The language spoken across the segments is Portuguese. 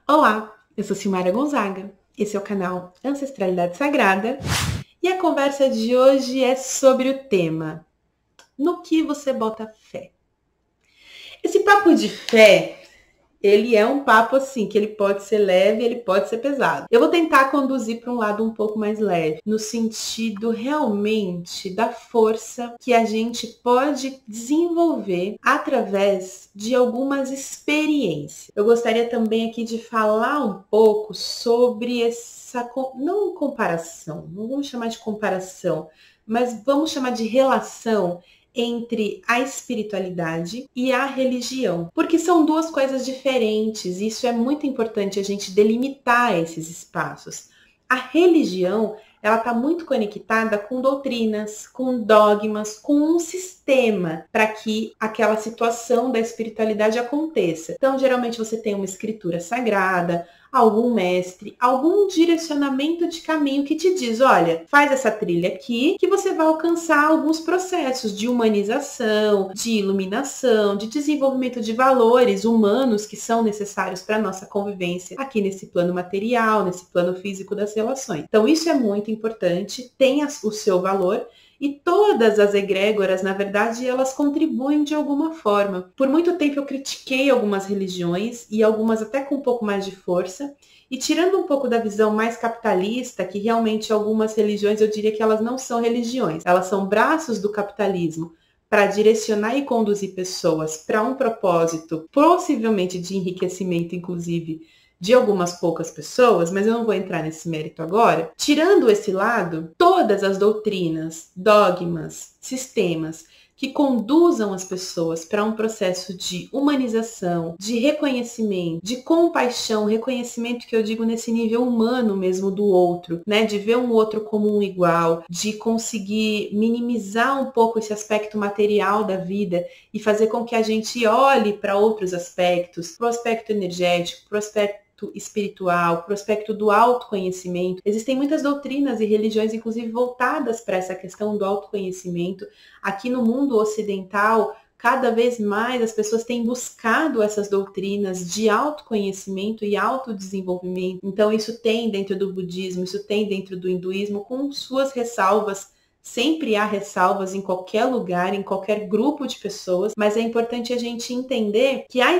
Olá, eu sou Silmara Gonzaga, esse é o canal Ancestralidade Sagrada e a conversa de hoje é sobre o tema: no que você bota fé? Esse papo de fé, ele é um papo assim, que ele pode ser leve, ele pode ser pesado. Eu vou tentar conduzir para um lado um pouco mais leve, no sentido realmente da força que a gente pode desenvolver através de algumas experiências. Eu gostaria também aqui de falar um pouco sobre essa, não comparação, não vamos chamar de comparação, mas vamos chamar de relação entre a espiritualidade e a religião, porque são duas coisas diferentes. Isso é muito importante a gente delimitar esses espaços. A religião, ela está muito conectada com doutrinas, com dogmas, com um sistema para que aquela situação da espiritualidade aconteça. Então, geralmente você tem uma escritura sagrada, algum mestre, algum direcionamento de caminho que te diz, olha, faz essa trilha aqui que você vai alcançar alguns processos de humanização, de iluminação, de desenvolvimento de valores humanos que são necessários para a nossa convivência aqui nesse plano material, nesse plano físico das relações. Então isso é muito importante, tem o seu valor. E todas as egrégoras, na verdade, elas contribuem de alguma forma. Por muito tempo eu critiquei algumas religiões, e algumas até com um pouco mais de força, e tirando um pouco da visão mais capitalista, que realmente algumas religiões, eu diria que elas não são religiões, elas são braços do capitalismo, para direcionar e conduzir pessoas para um propósito, possivelmente de enriquecimento, inclusive, de algumas poucas pessoas, mas eu não vou entrar nesse mérito agora. Tirando esse lado, todas as doutrinas, dogmas, sistemas que conduzam as pessoas para um processo de humanização, de reconhecimento, de compaixão, reconhecimento que eu digo nesse nível humano mesmo do outro, né? De ver um outro como um igual, de conseguir minimizar um pouco esse aspecto material da vida e fazer com que a gente olhe para outros aspectos, para o aspecto energético, para o aspecto espiritual, para o aspecto do autoconhecimento. Existem muitas doutrinas e religiões, inclusive, voltadas para essa questão do autoconhecimento. Aqui no mundo ocidental, cada vez mais as pessoas têm buscado essas doutrinas de autoconhecimento e autodesenvolvimento. Então, isso tem dentro do budismo, isso tem dentro do hinduísmo, com suas ressalvas. Sempre há ressalvas em qualquer lugar, em qualquer grupo de pessoas, mas é importante a gente entender que a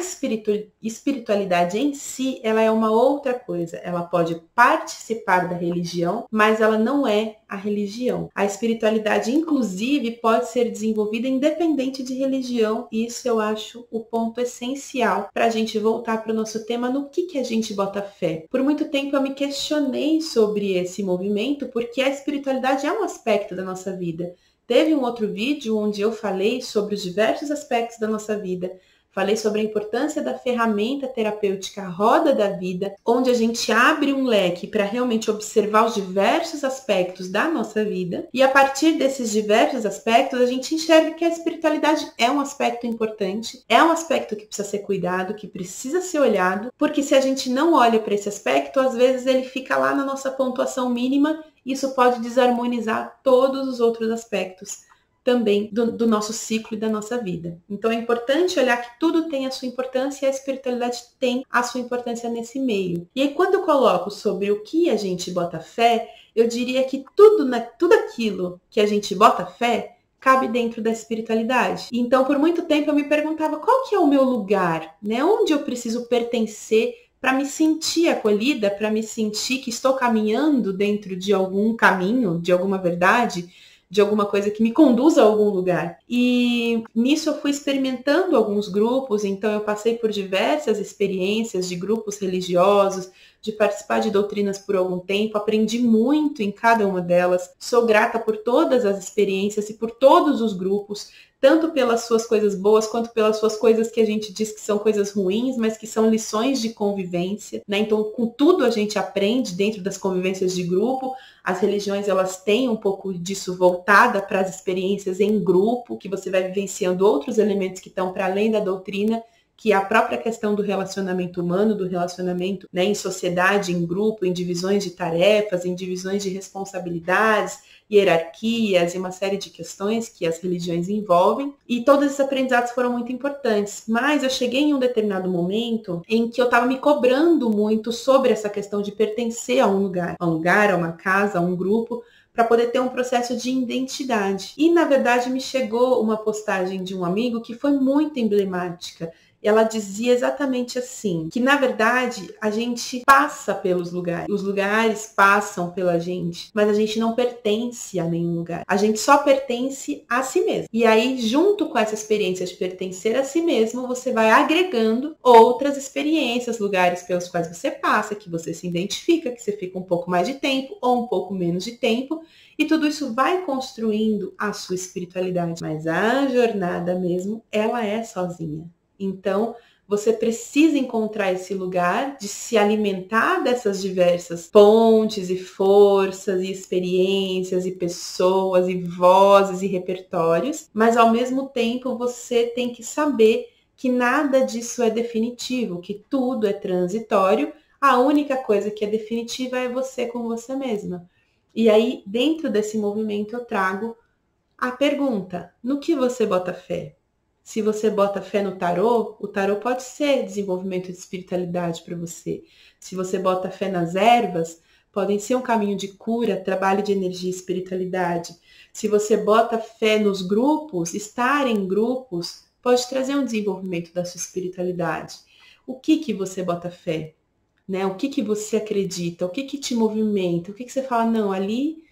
espiritualidade em si, ela é uma outra coisa. Ela pode participar da religião, mas ela não é a religião. A espiritualidade, inclusive, pode ser desenvolvida independente de religião, e isso eu acho o ponto essencial para a gente voltar para o nosso tema, no que a gente bota fé. Por muito tempo eu me questionei sobre esse movimento, porque a espiritualidade é um aspecto da nossa vida. Teve um outro vídeo onde eu falei sobre os diversos aspectos da nossa vida. Falei sobre a importância da ferramenta terapêutica Roda da Vida, onde a gente abre um leque para realmente observar os diversos aspectos da nossa vida. E a partir desses diversos aspectos, a gente enxerga que a espiritualidade é um aspecto importante, é um aspecto que precisa ser cuidado, que precisa ser olhado, porque se a gente não olha para esse aspecto, às vezes ele fica lá na nossa pontuação mínima. Isso pode desarmonizar todos os outros aspectos também do nosso ciclo e da nossa vida. Então é importante olhar que tudo tem a sua importância e a espiritualidade tem a sua importância nesse meio. E aí quando eu coloco sobre o que a gente bota fé, eu diria que tudo aquilo que a gente bota fé cabe dentro da espiritualidade. Então por muito tempo eu me perguntava qual que é o meu lugar, né? Onde eu preciso pertencer para me sentir acolhida, para me sentir que estou caminhando dentro de algum caminho, de alguma verdade, de alguma coisa que me conduza a algum lugar. E nisso eu fui experimentando alguns grupos, então eu passei por diversas experiências de grupos religiosos, de participar de doutrinas por algum tempo, aprendi muito em cada uma delas, sou grata por todas as experiências e por todos os grupos, tanto pelas suas coisas boas, quanto pelas suas coisas que a gente diz que são coisas ruins, mas que são lições de convivência, né? Então, com tudo a gente aprende dentro das convivências de grupo. As religiões, elas têm um pouco disso voltada para as experiências em grupo, que você vai vivenciando outros elementos que estão para além da doutrina, que a própria questão do relacionamento humano, do relacionamento, né, em sociedade, em grupo, em divisões de tarefas, em divisões de responsabilidades, hierarquias e uma série de questões que as religiões envolvem. E todos esses aprendizados foram muito importantes. Mas eu cheguei em um determinado momento em que eu estava me cobrando muito sobre essa questão de pertencer a um lugar, a uma casa, a um grupo, para poder ter um processo de identidade. E, na verdade, me chegou uma postagem de um amigo que foi muito emblemática. Ela dizia exatamente assim, que na verdade a gente passa pelos lugares, os lugares passam pela gente, mas a gente não pertence a nenhum lugar, a gente só pertence a si mesmo. E aí, junto com essa experiência de pertencer a si mesmo, você vai agregando outras experiências, lugares pelos quais você passa, que você se identifica, que você fica um pouco mais de tempo ou um pouco menos de tempo, e tudo isso vai construindo a sua espiritualidade. Mas a jornada mesmo, ela é sozinha. Então, você precisa encontrar esse lugar de se alimentar dessas diversas pontes e forças e experiências e pessoas e vozes e repertórios, mas ao mesmo tempo você tem que saber que nada disso é definitivo, que tudo é transitório, a única coisa que é definitiva é você com você mesma. E aí, dentro desse movimento, eu trago a pergunta: no que você bota fé? Se você bota fé no tarô, o tarô pode ser desenvolvimento de espiritualidade para você. Se você bota fé nas ervas, podem ser um caminho de cura, trabalho de energia e espiritualidade. Se você bota fé nos grupos, estar em grupos pode trazer um desenvolvimento da sua espiritualidade. O que você bota fé? Né? O que você acredita? O que te movimenta? O que você fala, não, ali...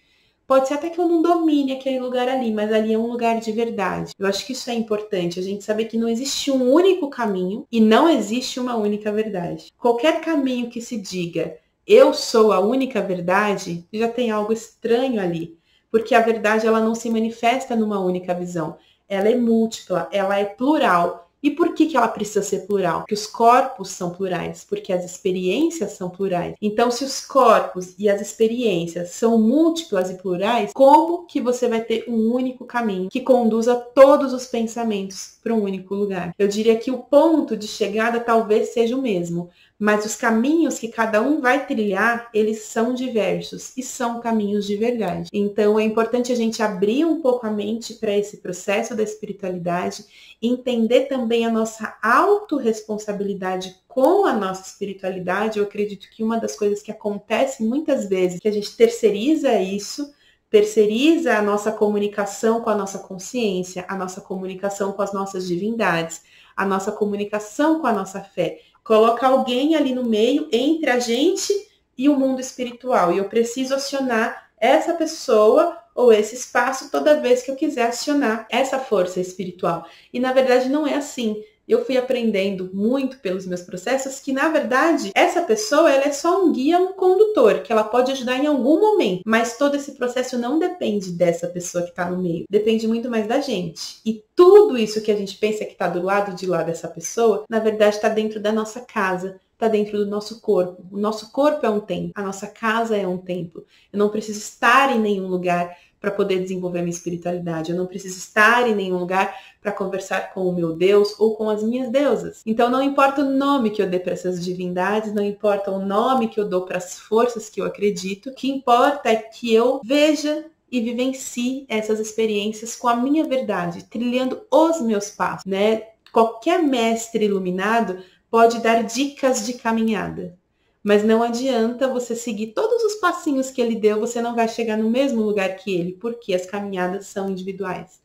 Pode ser até que eu não domine aquele lugar ali, mas ali é um lugar de verdade. Eu acho que isso é importante, a gente saber que não existe um único caminho e não existe uma única verdade. Qualquer caminho que se diga, eu sou a única verdade, já tem algo estranho ali. Porque a verdade, ela não se manifesta numa única visão. Ela é múltipla, ela é plural. E por que ela precisa ser plural? Porque os corpos são plurais, porque as experiências são plurais. Então, se os corpos e as experiências são múltiplas e plurais, como que você vai ter um único caminho que conduza todos os pensamentos para um único lugar? Eu diria que o ponto de chegada talvez seja o mesmo, mas os caminhos que cada um vai trilhar, eles são diversos e são caminhos de verdade. Então, é importante a gente abrir um pouco a mente para esse processo da espiritualidade, entender também a nossa autorresponsabilidade com a nossa espiritualidade. Eu acredito que uma das coisas que acontece muitas vezes, que a gente terceiriza isso, terceiriza a nossa comunicação com a nossa consciência, a nossa comunicação com as nossas divindades, a nossa comunicação com a nossa fé. Coloca alguém ali no meio, entre a gente e o mundo espiritual. E eu preciso acionar essa pessoa ou esse espaço toda vez que eu quiser acionar essa força espiritual. E na verdade não é assim. Eu fui aprendendo muito pelos meus processos que, na verdade, essa pessoa ela é só um guia, um condutor, que ela pode ajudar em algum momento. Mas todo esse processo não depende dessa pessoa que está no meio. Depende muito mais da gente. E tudo isso que a gente pensa que está do lado de lá dessa pessoa, na verdade está dentro da nossa casa. Está dentro do nosso corpo. O nosso corpo é um templo. A nossa casa é um templo. Eu não preciso estar em nenhum lugar para poder desenvolver minha espiritualidade. Eu não preciso estar em nenhum lugar para conversar com o meu Deus ou com as minhas deusas. Então não importa o nome que eu dê para essas divindades, não importa o nome que eu dou para as forças que eu acredito, o que importa é que eu veja e vivencie essas experiências com a minha verdade, trilhando os meus passos, né? Qualquer mestre iluminado pode dar dicas de caminhada. Mas não adianta você seguir todos os passinhos que ele deu, você não vai chegar no mesmo lugar que ele, porque as caminhadas são individuais.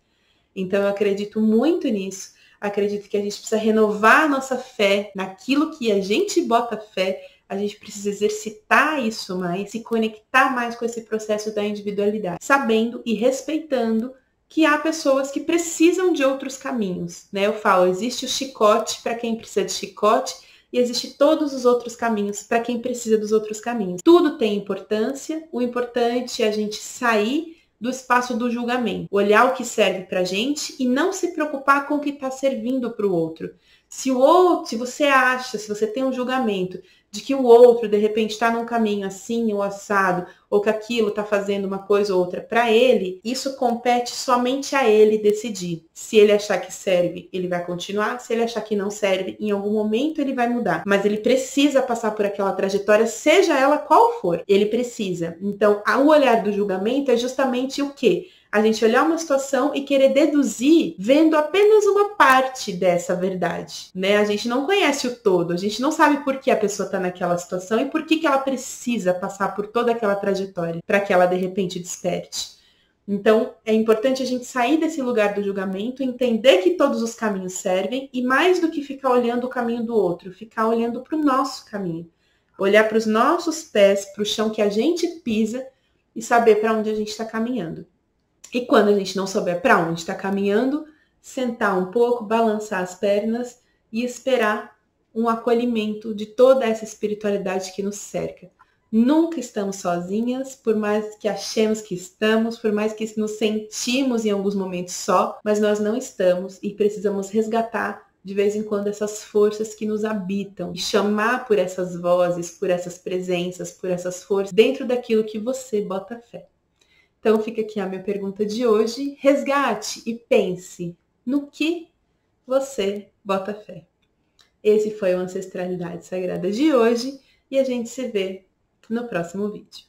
Então eu acredito muito nisso, acredito que a gente precisa renovar a nossa fé naquilo que a gente bota fé, a gente precisa exercitar isso mais, se conectar mais com esse processo da individualidade, sabendo e respeitando que há pessoas que precisam de outros caminhos, né? Eu falo, existe o chicote para quem precisa de chicote, e existe todos os outros caminhos para quem precisa dos outros caminhos. Tudo tem importância, o importante é a gente sair do espaço do julgamento, olhar o que serve para a gente e não se preocupar com o que está servindo para o outro. Se o outro, se você acha, se você tem um julgamento de que o outro, de repente, está num caminho assim ou assado, ou que aquilo está fazendo uma coisa ou outra para ele, isso compete somente a ele decidir. Se ele achar que serve, ele vai continuar. Se ele achar que não serve, em algum momento ele vai mudar. Mas ele precisa passar por aquela trajetória, seja ela qual for. Ele precisa. Então, o olhar do julgamento é justamente o quê? A gente olhar uma situação e querer deduzir vendo apenas uma parte dessa verdade, né? A gente não conhece o todo, a gente não sabe por que a pessoa está naquela situação e por que ela precisa passar por toda aquela trajetória para que ela de repente desperte. Então, é importante a gente sair desse lugar do julgamento, entender que todos os caminhos servem e mais do que ficar olhando o caminho do outro, ficar olhando para o nosso caminho, olhar para os nossos pés, para o chão que a gente pisa e saber para onde a gente está caminhando. E quando a gente não souber para onde está caminhando, sentar um pouco, balançar as pernas e esperar um acolhimento de toda essa espiritualidade que nos cerca. Nunca estamos sozinhas, por mais que achemos que estamos, por mais que nos sentimos em alguns momentos só, mas nós não estamos e precisamos resgatar de vez em quando essas forças que nos habitam e chamar por essas vozes, por essas presenças, por essas forças dentro daquilo que você bota fé. Então fica aqui a minha pergunta de hoje. Resgate e pense no que você bota fé. Esse foi o Ancestralidade Sagrada de hoje e a gente se vê no próximo vídeo.